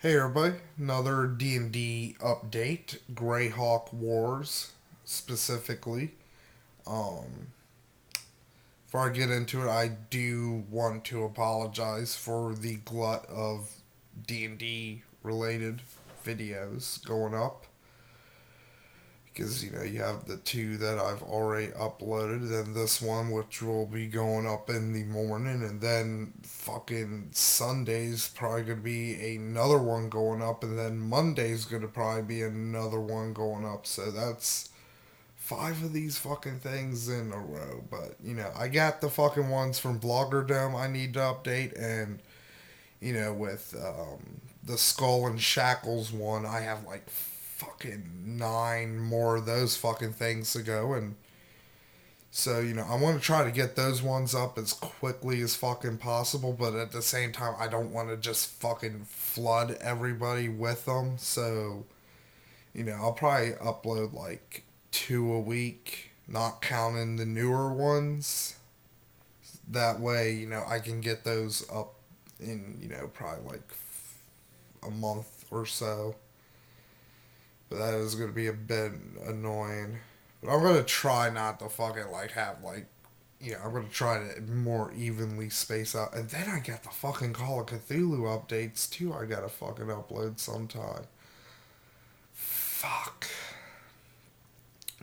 Hey everybody, another D&D update, Greyhawk Wars specifically. Um, Before I get into it, I do want to apologize for the glut of D&D related videos going up. Because, you have the two that I've already uploaded, then this one, which will be going up in the morning, and then fucking Sunday's probably going to be another one going up, and then Monday's going to probably be another one going up. So that's five of these fucking things in a row. But, I got the fucking ones from Bloggerdome I need to update, and, with the Skull and Shackles one, I have like fucking nine more of those fucking things to go. And so, I want to try to get those ones up as quickly as fucking possible, but at the same time, I don't want to just fucking flood everybody with them. So, I'll probably upload like two a week, not counting the newer ones. That way, I can get those up in, probably like a month or so. But that is going to be a bit annoying. But I'm going to try not to fucking like have like, I'm going to try to more evenly space out. And then I got the fucking Call of Cthulhu updates too. I got to fucking upload sometime. Fuck.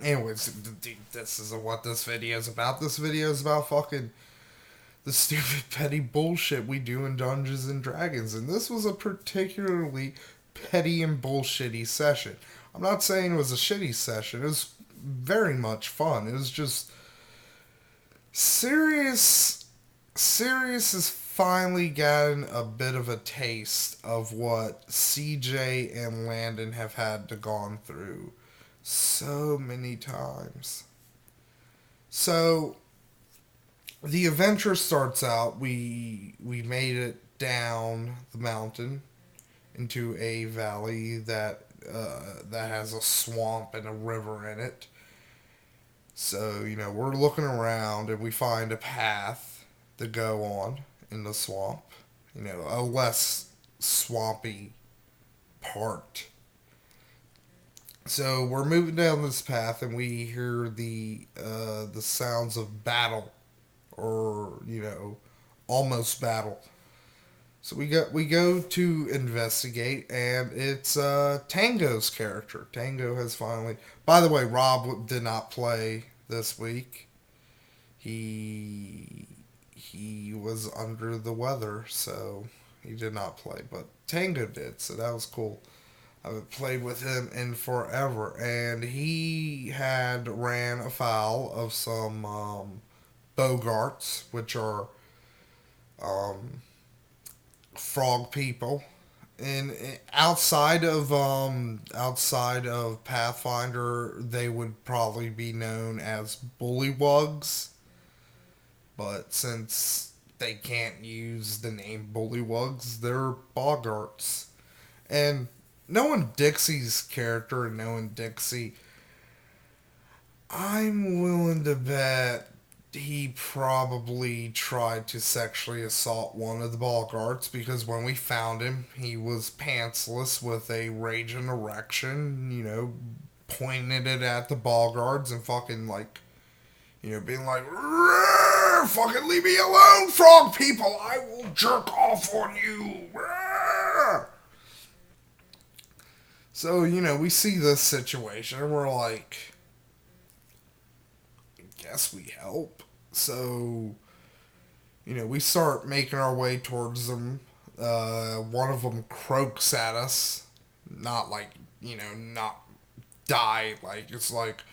Anyways, this isn't what this video is about. This video is about fucking the stupid petty bullshit we do in Dungeons and Dragons. And this was a particularly petty and bullshitty session. I'm not saying it was a shitty session. It was very much fun. It was just Sirius has finally gotten a bit of a taste of what CJ and Landon have had to gone through so many times. So the adventure starts out. We made it down the mountain into a valley that has a swamp and a river in it. So, we're looking around and we find a path to go on in the swamp. A less swampy part. So we're moving down this path and we hear the sounds of battle, or almost battle. So we go to investigate, and it's Tango's character. Tango has finally. By the way, Rob did not play this week. He was under the weather, so he did not play. But Tango did, so that was cool. I haven't played with him in forever, and he had ran afoul of some Bogarts, which are um, frog people. And outside of Pathfinder, they would probably be known as bullywugs. But since they can't use the name bullywugs, they're bogarts. And knowing Dixie's character and knowing Dixie, I'm willing to bet he probably tried to sexually assault one of the ball guards, because when we found him, he was pantsless with a raging erection, pointing it at the ball guards and fucking like, being like, fucking leave me alone, frog people, I will jerk off on you. Rawr! So, we see this situation and we're like, I guess we help. So, we start making our way towards them. One of them croaks at us. Not like, not die. Like, it's like,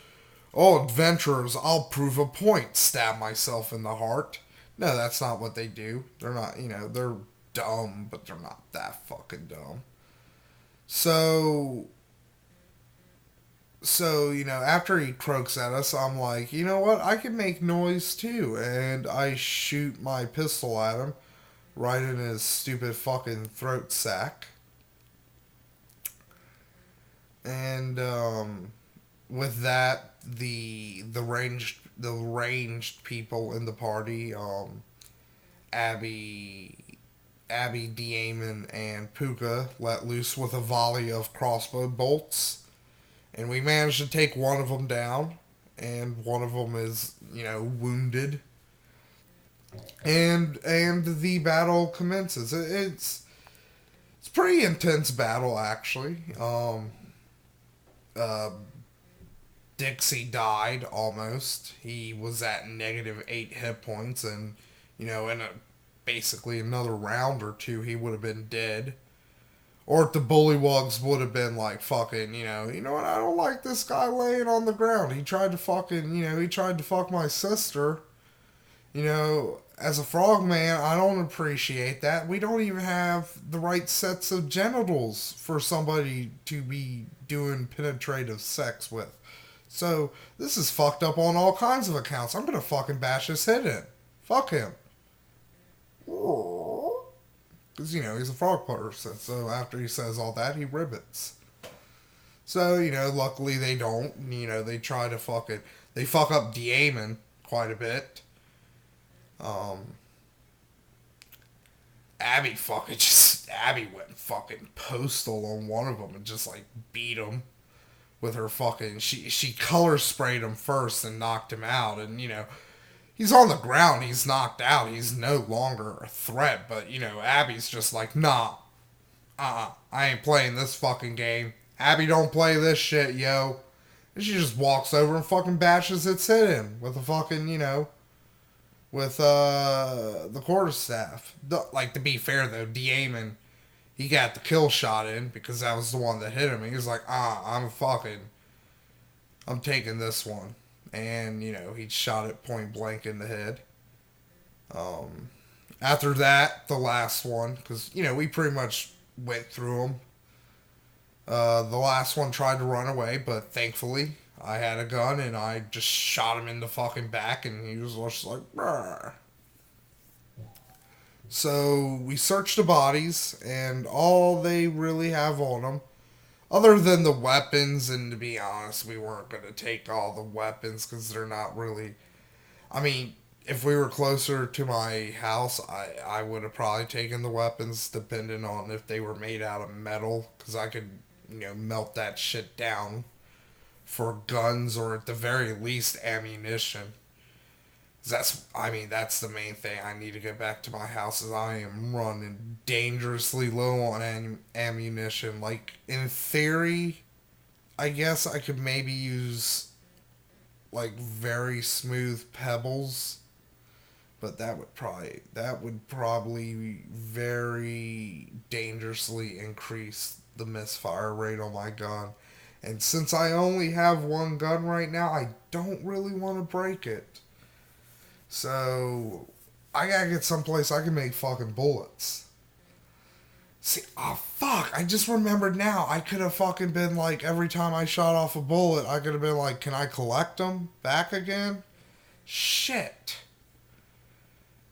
oh, adventurers, I'll prove a point. Stab myself in the heart. No, that's not what they do. They're not, they're dumb, but they're not that fucking dumb. So, after he croaks at us, I'm like, you know what? I can make noise too. And I shoot my pistol at him right in his stupid fucking throat sack. And with that, the ranged people in the party, Abby, Abby, Daemon, and Puka let loose with a volley of crossbow bolts, and we managed to take one of them down, and one of them is, wounded, and the battle commences. It's pretty intense battle actually. Uh, Dixie died almost. He was at -8 hit points, and in basically another round or two, he would have been dead. Or if the bullywugs would have been like fucking, you know what? I don't like this guy laying on the ground. He tried to fucking, he tried to fuck my sister. As a frogman, I don't appreciate that. We don't even have the right sets of genitals for somebody to be doing penetrative sex with. So, this is fucked up on all kinds of accounts. I'm gonna fucking bash his head in. Fuck him. Because, he's a frog person. So, after he says all that, he ribbits. So, luckily they don't. They try to fucking. They fuck up Daemon quite a bit. Abby went fucking postal on one of them and just like beat him with her fucking, she color sprayed him first and knocked him out, and he's on the ground, he's knocked out, he's no longer a threat, but Abby's just like, nah, I ain't playing this fucking game. Abby don't play this shit, yo. And she just walks over and fucking bashes its head in with a fucking, with the quarterstaff. Like, to be fair though, Daemon, he got the kill shot in because that was the one that hit him. He was like, I'm taking this one. And, he shot it point blank in the head. After that, the last one, because, we pretty much went through them. The last one tried to run away, but thankfully, I had a gun and I just shot him in the fucking back, and he was just like, brr. So we searched the bodies, and all they really have on them, other than the weapons, and to be honest, we weren't going to take all the weapons because they're not really. I mean, if we were closer to my house, I would have probably taken the weapons, depending on if they were made out of metal, because I could, melt that shit down for guns, or at the very least ammunition. That's the main thing. I need to get back to my house, as I am running dangerously low on ammunition. Like, in theory, I guess I could maybe use like very smooth pebbles, but that would probably very dangerously increase the misfire rate on my gun. And since I only have one gun right now, I don't really want to break it. So, I gotta get someplace I can make fucking bullets. See, fuck, I just remembered now. I could have fucking been like, every time I shot off a bullet, I could have been like, can I collect them back again? Shit.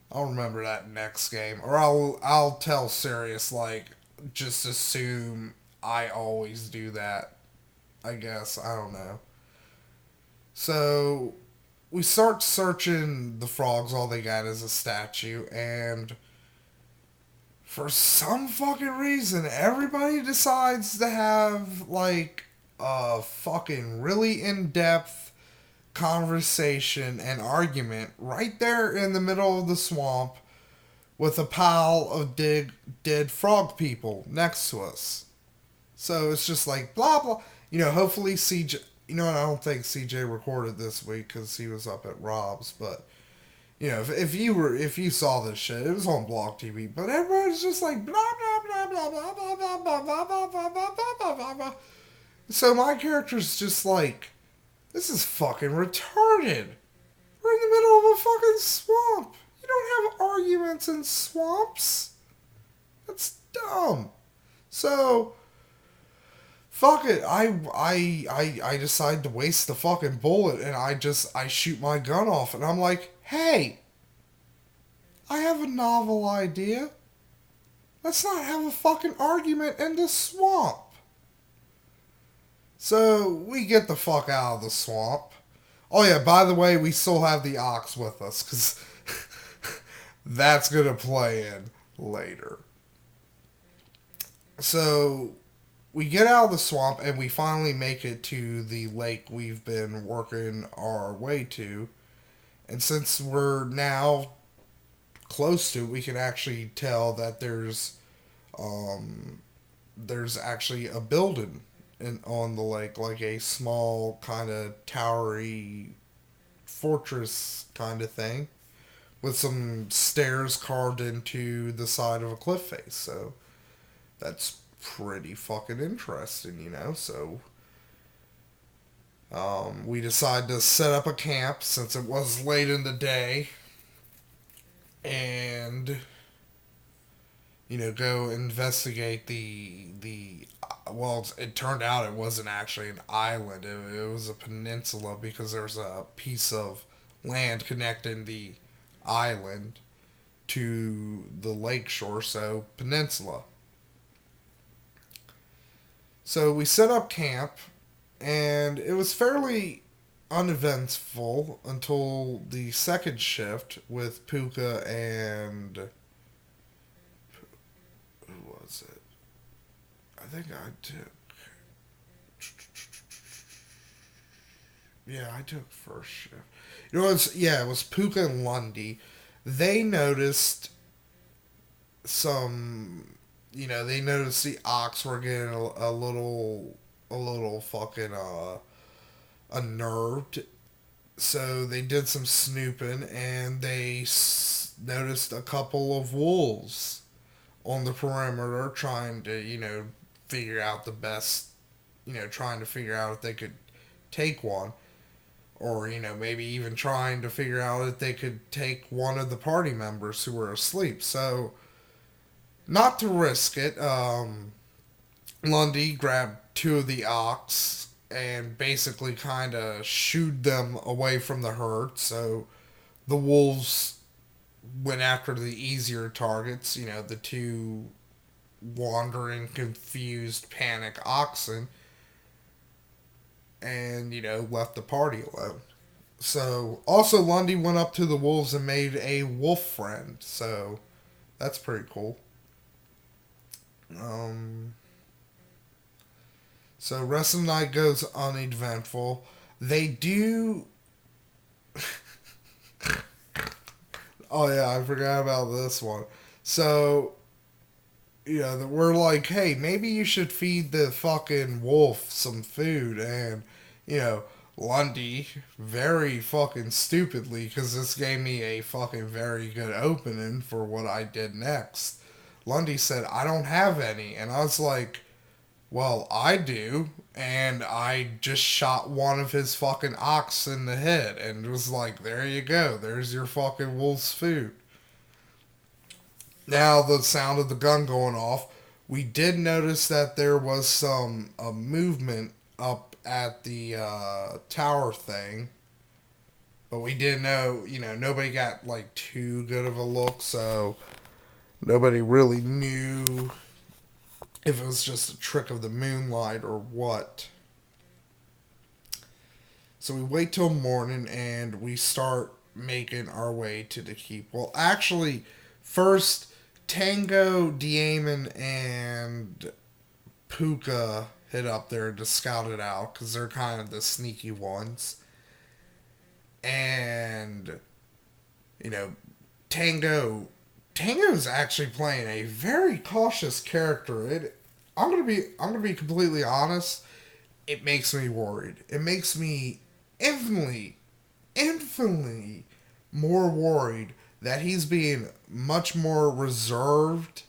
I'll remember that next game. Or I'll tell Sirius, like, just assume I always do that. I guess, I don't know. So, we start searching the frogs. All they got is a statue, and for some fucking reason, everybody decides to have, like, a fucking really in-depth conversation and argument right there in the middle of the swamp with a pile of dead frog people next to us. So it's just like, blah, blah. Hopefully CJ... and I don't think CJ recorded this week because he was up at Rob's, but, if you saw this shit, it was on Blog TV, but everybody's just like, blah, blah, blah, blah, blah, blah, blah, blah, blah, blah, blah, blah, blah, blah, blah. So my character's just like, this is fucking retarded. We're in the middle of a fucking swamp. You don't have arguments in swamps. That's dumb. So... fuck it, I decide to waste the fucking bullet, and I shoot my gun off, and I'm like, hey, I have a novel idea. Let's not have a fucking argument in the swamp. So, we get the fuck out of the swamp. Oh yeah, by the way, we still have the ox with us, because that's gonna play in later. So we get out of the swamp and we finally make it to the lake we've been working our way to. And since we're now close to it, we can actually tell that um, there's actually a building on the lake, like a small kind of towery fortress kind of thing, with some stairs carved into the side of a cliff face. So that's pretty fucking interesting, you know. So we decided to set up a camp since it was late in the day, and go investigate the. Well, it turned out it wasn't actually an island. It was a peninsula because there's a piece of land connecting the island to the lake shore, so peninsula. So we set up camp, and it was fairly uneventful until the second shift with Puka and who was it? I think I took. Yeah, I took first shift. It was Puka and Lundy. They noticed some. They noticed the ox were getting a little fucking unnerved. So they did some snooping and they noticed a couple of wolves on the perimeter trying to, figure out the best, trying to figure out if they could take one. Or, maybe even trying to figure out if they could take one of the party members who were asleep. So, not to risk it, Lundy grabbed two of the ox and basically kind of shooed them away from the herd. So the wolves went after the easier targets, the two wandering, confused, panic oxen, and, left the party alone. So, also, Lundy went up to the wolves and made a wolf friend. So, that's pretty cool. Um, so, rest of the night goes uneventful. They do. Oh, yeah, I forgot about this one. So, we're like, hey, maybe you should feed the fucking wolf some food. And, you know, Lundy, very fucking stupidly, because this gave me a fucking very good opening for what I did next. Lundy said, I don't have any. And I was like, well, I do. And I just shot one of his fucking ox in the head. And it was like, there you go. There's your fucking wolf's food. Now, the sound of the gun going off, we did notice that there was some movement up at the tower thing. But we didn't know, nobody got like too good of a look. So nobody really knew if it was just a trick of the moonlight or what. So we wait till morning and we start making our way to the keep. Well, actually, first Tango, Diamond, and Puka hit up there to scout it out because they're kind of the sneaky ones. And you know, Tango's actually playing a very cautious character. I'm gonna be completely honest. It makes me worried. It makes me infinitely more worried that he's being much more reserved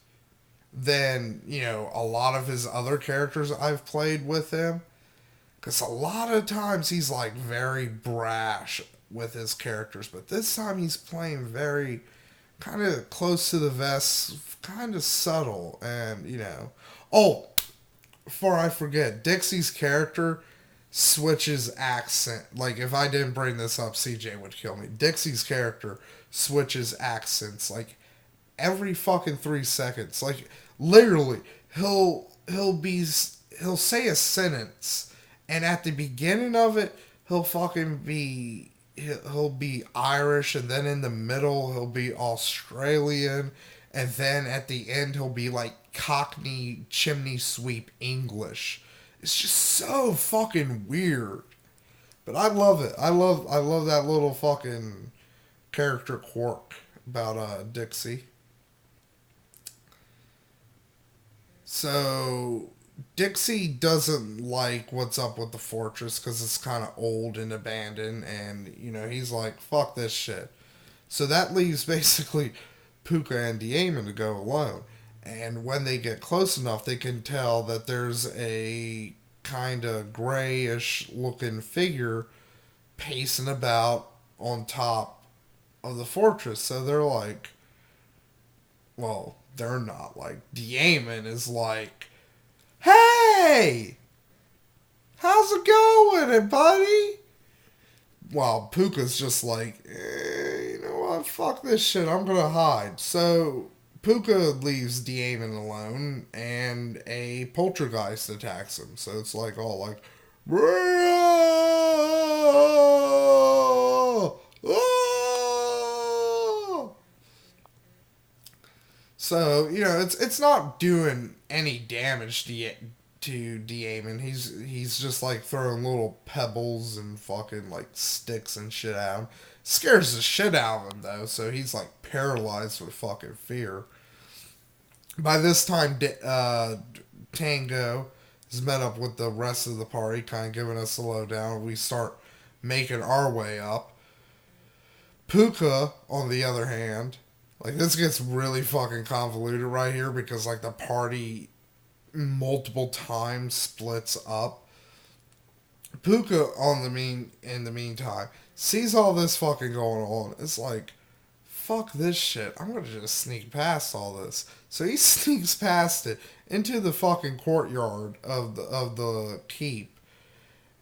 than, a lot of his other characters I've played with him. Because a lot of times he's like very brash with his characters, but this time he's playing very kind of close to the vest, kind of subtle, and, Oh, before I forget, Dixie's character switches accent. Like, if I didn't bring this up, CJ would kill me. Dixie's character switches accents like every fucking 3 seconds. Like, literally, he'll say a sentence, and at the beginning of it, he'll be Irish, and then in the middle he'll be Australian, and then at the end he'll be like Cockney chimney sweep English. It's just so fucking weird. But I love it. I love that little fucking character quirk about Dixie. So Dixie doesn't like what's up with the fortress because it's kind of old and abandoned, and he's like, "Fuck this shit." So that leaves basically Puka and Diamond to go alone. And when they get close enough, they can tell that there's a kind of grayish looking figure pacing about on top of the fortress. So they're like, well, they're not like. Diamond is like, "Hey, how's it going, buddy?" While Puka's just like, you know what, fuck this shit, I'm gonna hide. So Puka leaves Diamond alone, and a poltergeist attacks him. So it's like all like, so it's not doing any damage to Diamond. He's just like throwing little pebbles and fucking like sticks and shit at him. Scares the shit out of him though, so he's like paralyzed with fucking fear. By this time, Tango has met up with the rest of the party, kind of giving us a lowdown. We start making our way up. Puka, on the other hand, like this gets really fucking convoluted right here because like the party multiple times splits up. Puka in the meantime sees all this fucking going on. It's like, fuck this shit. I'm gonna just sneak past all this. So he sneaks past it into the fucking courtyard of the keep,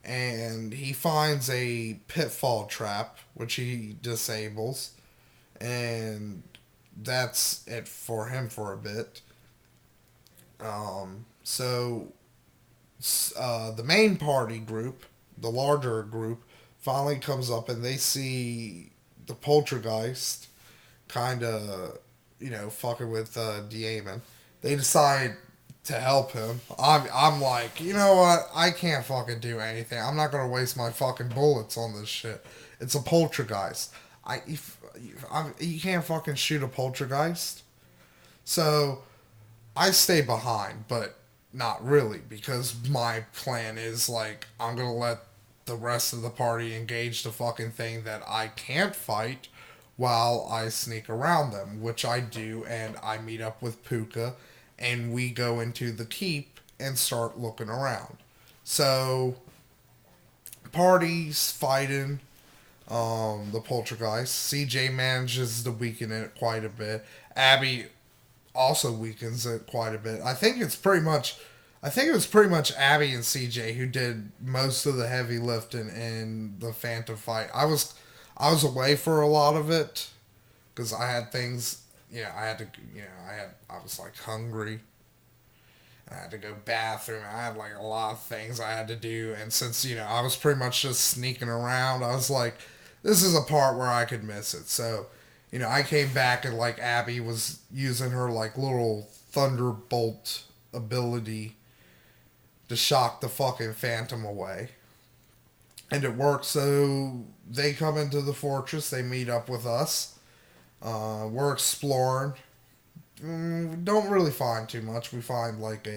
and he finds a pitfall trap which he disables, and that's it for him for a bit. So the main party group, the larger group, finally comes up and they see the poltergeist kind of, fucking with Diamond. They decide to help him. I'm like, you know what? I can't fucking do anything. I'm not gonna waste my fucking bullets on this shit. It's a poltergeist. You can't fucking shoot a poltergeist. So I stay behind, but not really, because my plan is like I'm gonna let the rest of the party engage the fucking thing that I can't fight while I sneak around them, which I do, and I meet up with Puka and we go into the keep and start looking around. So party's fighting the poltergeist. CJ manages to weaken it quite a bit. Abby also weakens it quite a bit. I think it was pretty much Abby and CJ who did most of the heavy lifting in the Phantom fight. I was away for a lot of it because I had things, I had to, I was like hungry. I had to go bathroom. I had like a lot of things I had to do, and since I was pretty much just sneaking around, I was like, this is a part where I could miss it. So, I came back and like Abby was using her like little thunderbolt ability to shock the fucking Phantom away. And it worked, so they come into the fortress, they meet up with us. We're exploring. Don't really find too much. We find like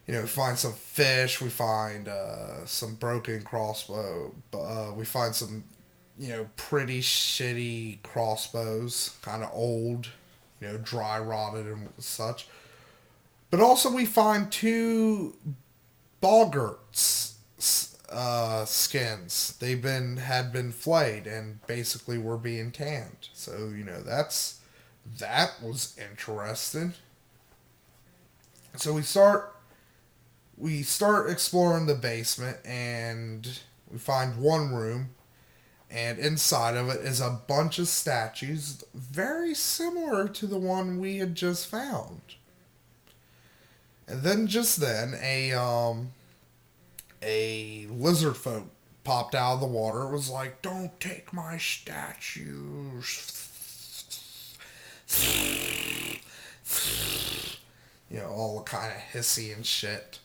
we find some fish, we find some broken crossbow, we find some, pretty shitty crossbows, kind of old, dry rotted and such. But also we find two Boggarts skins. Had been flayed and basically were being tanned. So that was interesting. So we start exploring the basement and we find one room, and inside of it is a bunch of statues very similar to the one we had just found. And then just then a lizard folk popped out of the water. It was like, "Don't take my statues." you know, all kind of hissy and shit.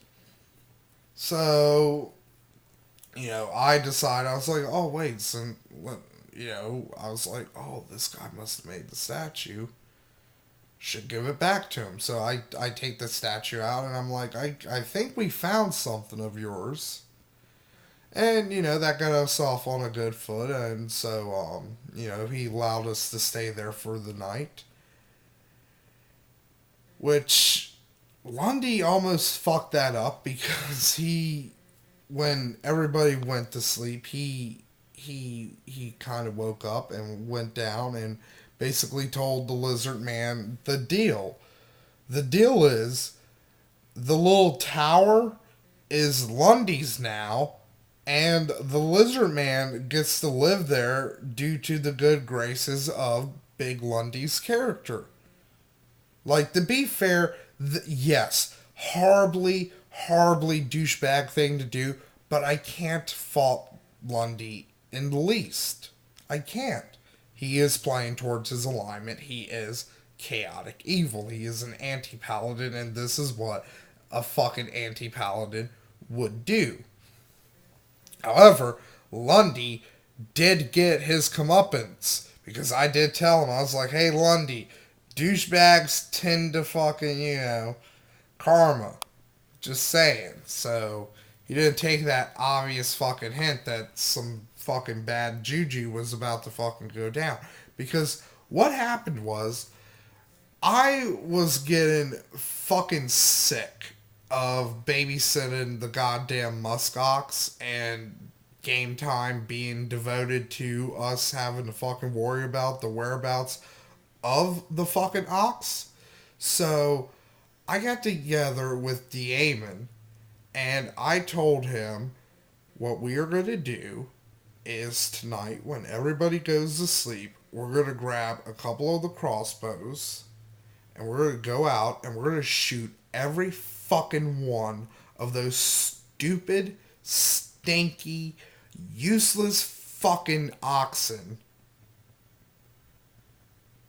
So, you know, I decided, I was like, oh, wait, so, you know, I was like, oh, this guy must have made the statue. Should give it back to him. So I take the statue out and I'm like, I think we found something of yours. And, you know, that got us off on a good foot. And so, you know, he allowed us to stay there for the night. Which, Lundy almost fucked that up because when everybody went to sleep, he kind of woke up and went down and basically told the lizard man the deal. The deal is the little tower is Lundy's now, and the lizard man gets to live there due to the good graces of Big Lundy's character. Like, to be fair, yes, horribly, horribly douchebag thing to do, but I can't fault Lundy in the least. I can't. He is playing towards his alignment. He is chaotic evil. He is an anti-paladin, and this is what a fucking anti-paladin would do. However, Lundy did get his comeuppance, because I did tell him, I was like, hey, Lundy, douchebags tend to fucking, you know, karma. Just saying. So, he didn't take that obvious fucking hint that some fucking bad juju was about to fucking go down. Because what happened was, I was getting fucking sick of babysitting the goddamn muskox and game time being devoted to us having to fucking worry about the whereabouts of the fucking ox. So I got together with Daemon and I told him what we are going to do is tonight when everybody goes to sleep, we're going to grab a couple of the crossbows and we're going to go out and we're going to shoot every fucking one of those stupid, stinky, useless fucking oxen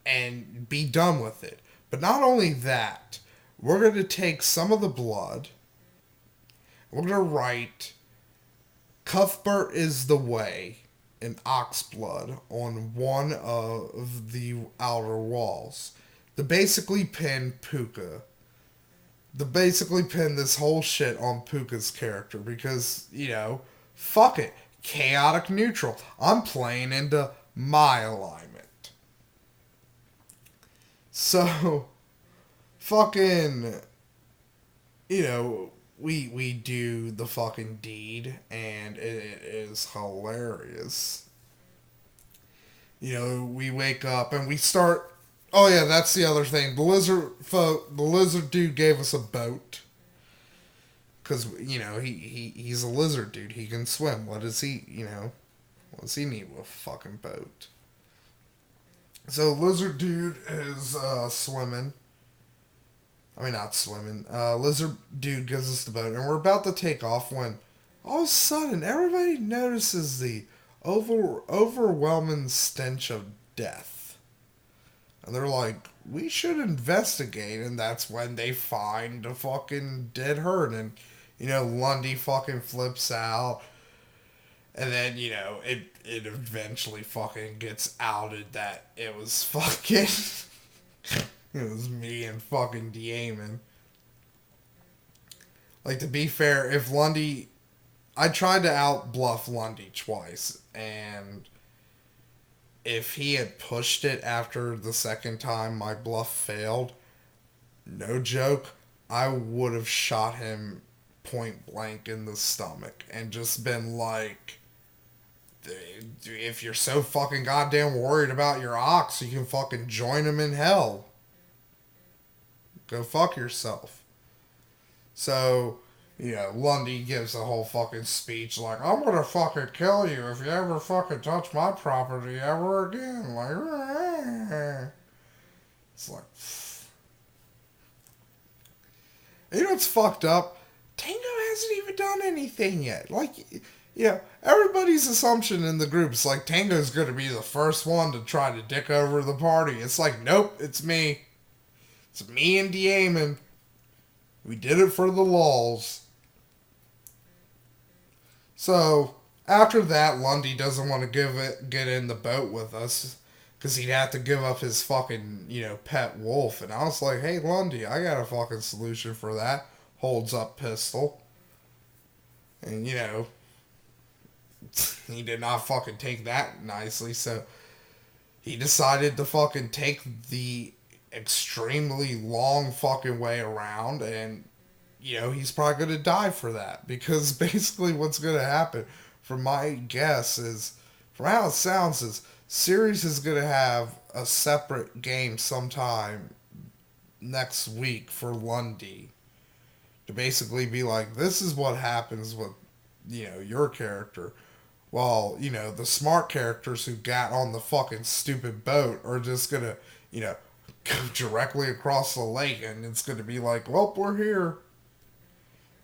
and be done with it. But not only that, we're going to take some of the blood, we're going to write Cuthbert is the way in ox blood on one of the outer walls. To basically pin Puka. To basically pin this whole shit on Puka's character because, you know, fuck it. Chaotic neutral. I'm playing into my alignment. So, fucking, you know, we do the fucking deed and it is hilarious. You know, we wake up and we start. Oh yeah, that's the other thing. The lizard dude gave us a boat. Cause you know he's a lizard dude. He can swim. What does he need with a fucking boat? So lizard dude is swimming. I mean not swimming. Lizard dude gives us the boat, and we're about to take off when all of a sudden everybody notices the overwhelming stench of death. And they're like, we should investigate. And that's when they find a fucking dead herd. And, you know, Lundy fucking flips out. And then, you know, it eventually fucking gets outed that it was fucking... it was me and fucking Daemon. Like, to be fair, if Lundy... I tried to out-bluff Lundy twice. And... if he had pushed it after the second time my bluff failed, no joke, I would have shot him point blank in the stomach and just been like, if you're so fucking goddamn worried about your ox, you can fucking join him in hell. Go fuck yourself. So, you know, Lundy gives a whole fucking speech like, I'm gonna fucking kill you if you ever fucking touch my property ever again. Like, it's like, you know what's fucked up? Tango hasn't even done anything yet. Like, Yeah, everybody's assumption in the group is like Tango's gonna be the first one to try to dick over the party. It's like, nope, it's me. It's me and Diamond. We did it for the lulz. So after that, Lundy doesn't want to get in the boat with us because he'd have to give up his fucking pet wolf. And I was like, hey Lundy, I got a fucking solution for that. Holds up pistol, and he did not fucking take that nicely. So he decided to fucking take the extremely long fucking way around, and he's probably going to die for that because basically what's going to happen, from my guess, is from how it sounds, is Series is going to have a separate game sometime next week for Lundy to basically be like, this is what happens with your character. While the smart characters who got on the fucking stupid boat are just gonna go directly across the lake, and it's gonna be like, well, we're here.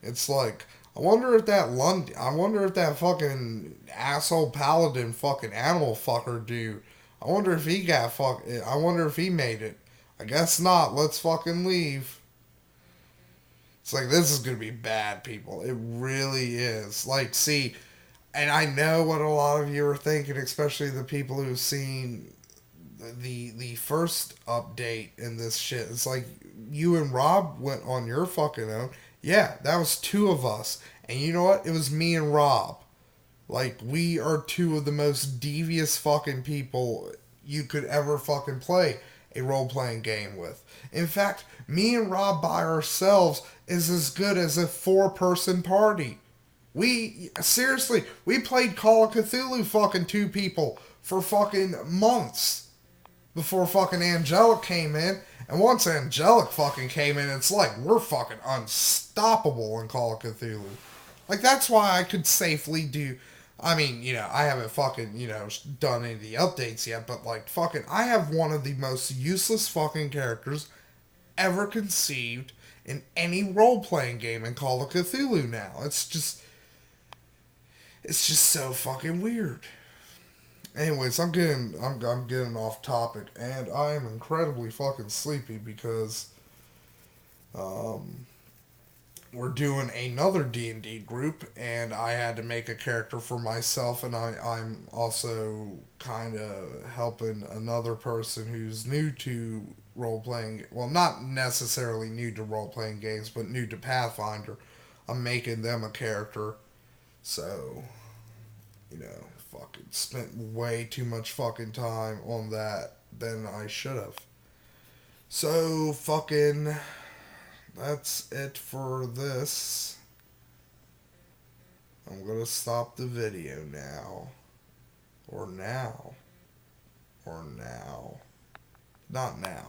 It's like, I wonder if that fucking asshole paladin fucking animal fucker dude, I wonder if he got I wonder if he made it. I guess not. Let's fucking leave. It's like, this is gonna be bad, people. It really is. Like, see, and I know what a lot of you are thinking, especially the people who've seen the first update in this shit. It's like, you and Rob went on your fucking own. Yeah, that was two of us. And you know what? It was me and Rob. Like, we are two of the most devious fucking people you could ever fucking play a role playing game with. In fact, me and Rob by ourselves is as good as a 4-person party. We, seriously, we played Call of Cthulhu fucking two people for fucking months before fucking Angelic came in. And once Angelic fucking came in, it's like we're fucking unstoppable in Call of Cthulhu. Like, that's why I could safely do. I mean, I haven't fucking, done any of the updates yet, but like, fucking, I have one of the most useless fucking characters ever conceived in any role playing game in Call of Cthulhu now. It's just so fucking weird. Anyways, I'm getting off topic, and I am incredibly fucking sleepy because um, we're doing another D&D group, and I had to make a character for myself, and I'm also kind of helping another person who's new to role playing. Well, not necessarily new to role playing games, but new to Pathfinder. I'm making them a character, so fucking spent way too much fucking time on that than I should have. So, fucking, that's it for this. I'm gonna stop the video now. Or now. Or now. Not now.